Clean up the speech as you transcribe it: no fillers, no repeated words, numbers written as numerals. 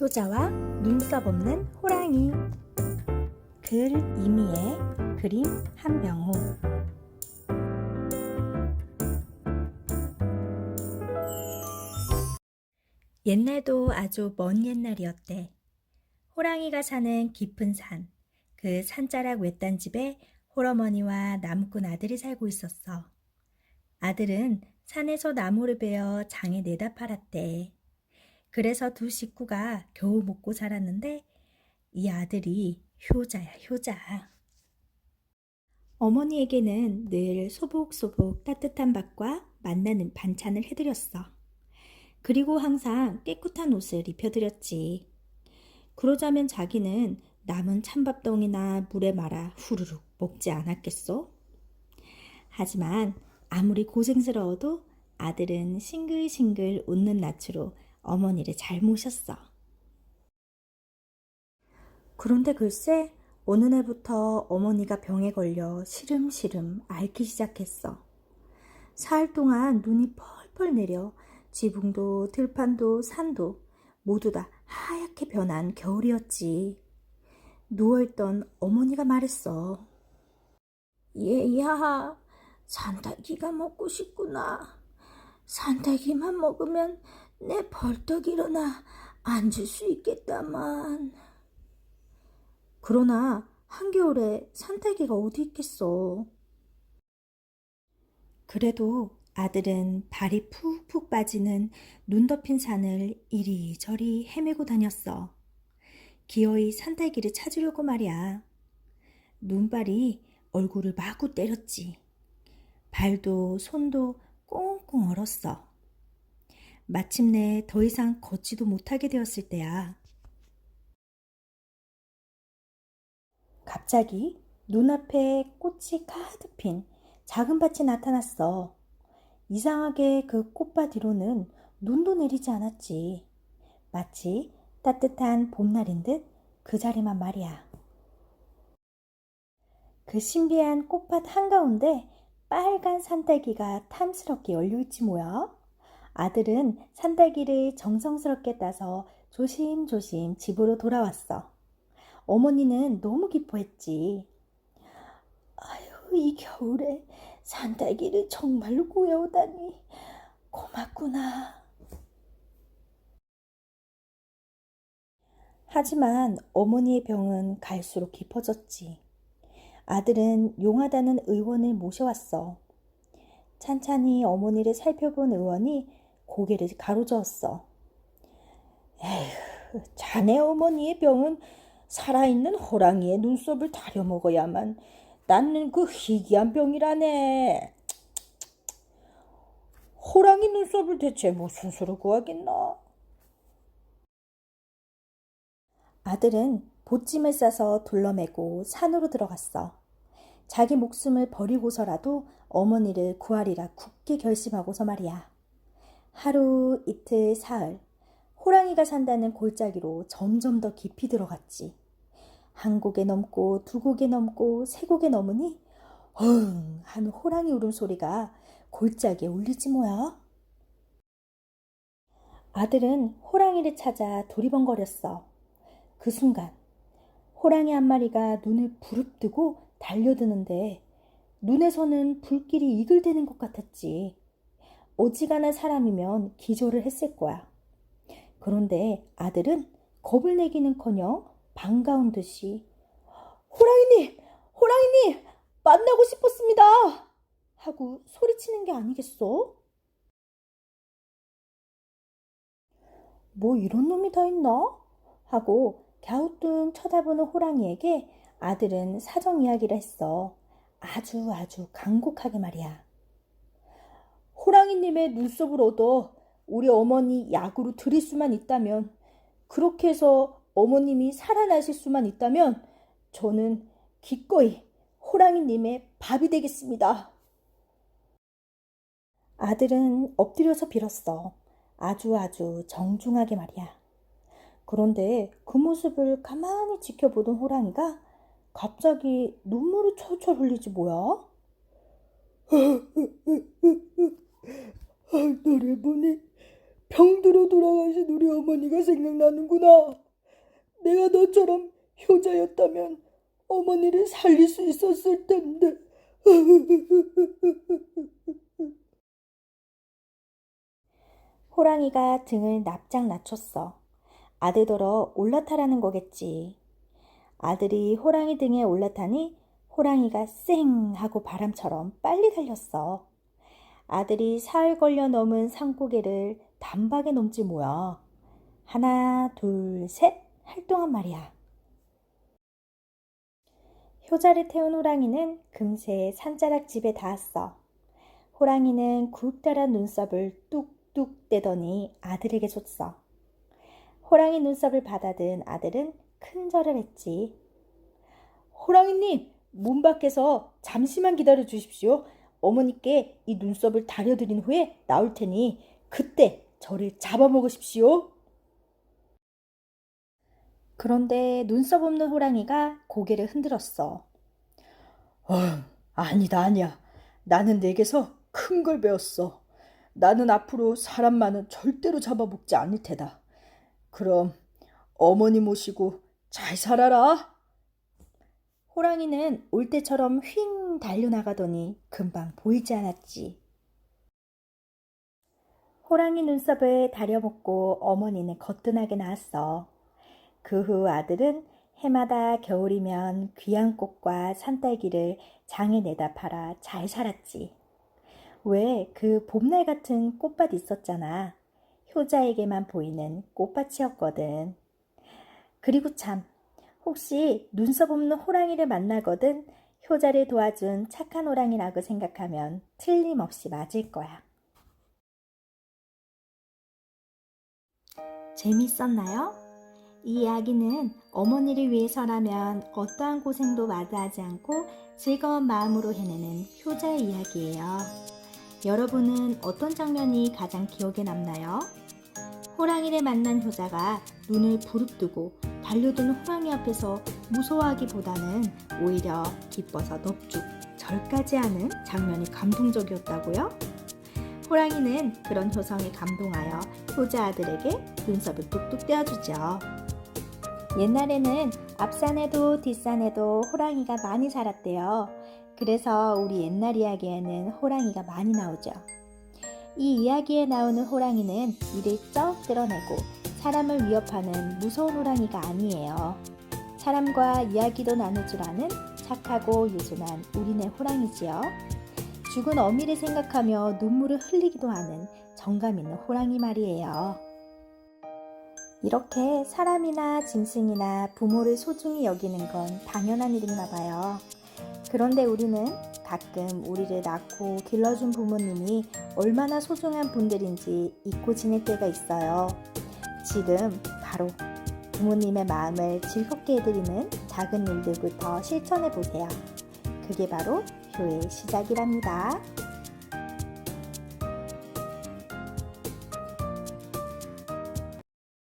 효자와 눈썹 없는 호랑이. 글 이미애, 그림 한병호. 옛날도 아주 먼 옛날이었대. 호랑이가 사는 깊은 산, 그 산자락 외딴 집에 홀어머니와 나무꾼 아들이 살고 있었어. 아들은 산에서 나무를 베어 장에 내다 팔았대. 그래서 두 식구가 겨우 먹고 살았는데 이 아들이 효자야, 효자. 어머니에게는 늘 소복소복 따뜻한 밥과 맛나는 반찬을 해드렸어. 그리고 항상 깨끗한 옷을 입혀드렸지. 그러자면 자기는 남은 찬밥덩이나 물에 말아 후루룩 먹지 않았겠소? 하지만 아무리 고생스러워도 아들은 싱글싱글 웃는 낯으로 어머니를 잘 모셨어. 그런데 글쎄 어느 날부터 어머니가 병에 걸려 시름시름 앓기 시작했어. 사흘 동안 눈이 펄펄 내려 지붕도 들판도 산도 모두 다 하얗게 변한 겨울이었지. 누워있던 어머니가 말했어. 얘야, 산딸기가 먹고 싶구나. 산딸기만 먹으면 내 벌떡 일어나 앉을 수 있겠다만. 그러나 한겨울에 산딸기가 어디 있겠어. 그래도 아들은 발이 푹푹 빠지는 눈 덮인 산을 이리저리 헤매고 다녔어. 기어이 산딸기를 찾으려고 말이야. 눈발이 얼굴을 마구 때렸지. 발도 손도 꽁꽁 얼었어. 마침내 더 이상 걷지도 못하게 되었을 때야. 갑자기 눈앞에 꽃이 가득 핀 작은 밭이 나타났어. 이상하게 그 꽃밭 뒤로는 눈도 내리지 않았지. 마치 따뜻한 봄날인 듯 그 자리만 말이야. 그 신비한 꽃밭 한가운데 빨간 산딸기가 탐스럽게 열려있지 뭐야. 아들은 산딸기를 정성스럽게 따서 조심조심 집으로 돌아왔어. 어머니는 너무 기뻐했지. 아유, 이 겨울에 산딸기를 정말로 구해오다니 고맙구나. 하지만 어머니의 병은 갈수록 깊어졌지. 아들은 용하다는 의원을 모셔왔어. 찬찬히 어머니를 살펴본 의원이 고개를 가로저었어. 에휴, 자네 어머니의 병은 살아있는 호랑이의 눈썹을 다려 먹어야만 낫는 그 희귀한 병이라네. 호랑이 눈썹을 대체 무슨 수로 구하겠나? 아들은 보찜을 싸서 둘러매고 산으로 들어갔어. 자기 목숨을 버리고서라도 어머니를 구하리라 굳게 결심하고서 말이야. 하루, 이틀, 사흘, 호랑이가 산다는 골짜기로 점점 더 깊이 들어갔지. 한 곡에 넘고 두 곡에 넘고 세 곡에 넘으니 헝 하는 호랑이 울음소리가 골짜기에 울리지 뭐야. 아들은 호랑이를 찾아 두리번거렸어. 그 순간 호랑이 한 마리가 눈을 부릅뜨고 달려드는데 눈에서는 불길이 이글대는 것 같았지. 어지간한 사람이면 기절을 했을 거야. 그런데 아들은 겁을 내기는커녕 반가운 듯이 호랑이님! 호랑이님! 만나고 싶었습니다! 하고 소리치는 게 아니겠어? 뭐 이런 놈이 다 있나? 하고 갸우뚱 쳐다보는 호랑이에게 아들은 사정 이야기를 했어. 아주 간곡하게 말이야. 호랑이님의 눈썹을 얻어 우리 어머니 약으로 드릴 수만 있다면, 그렇게 해서 어머님이 살아나실 수만 있다면 저는 기꺼이 호랑이님의 밥이 되겠습니다. 아들은 엎드려서 빌었어. 아주 정중하게 말이야. 그런데 그 모습을 가만히 지켜보던 호랑이가 갑자기 눈물을 철철 흘리지 뭐야? 너를 보니 병들어 돌아가신 우리 어머니가 생각나는구나. 내가 너처럼 효자였다면 어머니를 살릴 수 있었을 텐데. 호랑이가 등을 납작 낮췄어. 아들더러 올라타라는 거겠지. 아들이 호랑이 등에 올라타니 호랑이가 쌩 하고 바람처럼 빨리 달렸어. 아들이 사흘 걸려 넘은 산고개를 단박에 넘지 뭐야. 하나, 둘, 셋 할 동안 말이야. 효자를 태운 호랑이는 금세 산자락 집에 닿았어. 호랑이는 굵다란 눈썹을 뚝뚝 떼더니 아들에게 줬어. 호랑이 눈썹을 받아든 아들은 큰 절을 했지. 호랑이님, 문 밖에서 잠시만 기다려 주십시오. 어머니께 이 눈썹을 다려드린 후에 나올 테니 그때 저를 잡아먹으십시오. 그런데 눈썹 없는 호랑이가 고개를 흔들었어. 아니다, 아니야. 나는 내게서 큰 걸 배웠어. 나는 앞으로 사람만은 절대로 잡아먹지 않을 테다. 그럼 어머니 모시고 잘 살아라. 호랑이는 올 때처럼 휙 달려나가더니 금방 보이지 않았지. 호랑이 눈썹을 다려먹고 어머니는 거뜬하게 나왔어. 그 후 아들은 해마다 겨울이면 귀한 꽃과 산딸기를 장에 내다 팔아 잘 살았지. 왜 그 봄날 같은 꽃밭 있었잖아. 효자에게만 보이는 꽃밭이었거든. 그리고 참, 혹시 눈썹 없는 호랑이를 만나거든 효자를 도와준 착한 호랑이라고 생각하면 틀림없이 맞을 거야. 재밌었나요? 이 이야기는 어머니를 위해서라면 어떠한 고생도 마다하지 않고 즐거운 마음으로 해내는 효자의 이야기예요. 여러분은 어떤 장면이 가장 기억에 남나요? 호랑이를 만난 효자가 눈을 부릅뜨고 달려드는 호랑이 앞에서 무서워하기보다는 오히려 기뻐서 넙죽 절까지 하는 장면이 감동적이었다고요? 호랑이는 그런 효성에 감동하여 효자 아들에게 눈썹을 뚝뚝 떼어주죠. 옛날에는 앞산에도 뒷산에도 호랑이가 많이 살았대요. 그래서 우리 옛날 이야기에는 호랑이가 많이 나오죠. 이 이야기에 나오는 호랑이는 이를 쩍 드러내고 사람을 위협하는 무서운 호랑이가 아니에요. 사람과 이야기도 나눌 줄 아는 착하고 유순한 우리네 호랑이지요. 죽은 어미를 생각하며 눈물을 흘리기도 하는 정감 있는 호랑이 말이에요. 이렇게 사람이나 짐승이나 부모를 소중히 여기는 건 당연한 일인가 봐요. 그런데 우리는 가끔 우리를 낳고 길러준 부모님이 얼마나 소중한 분들인지 잊고 지낼 때가 있어요. 지금 바로 부모님의 마음을 즐겁게 해드리는 작은 일들부터 실천해 보세요. 그게 바로 효의 시작이랍니다.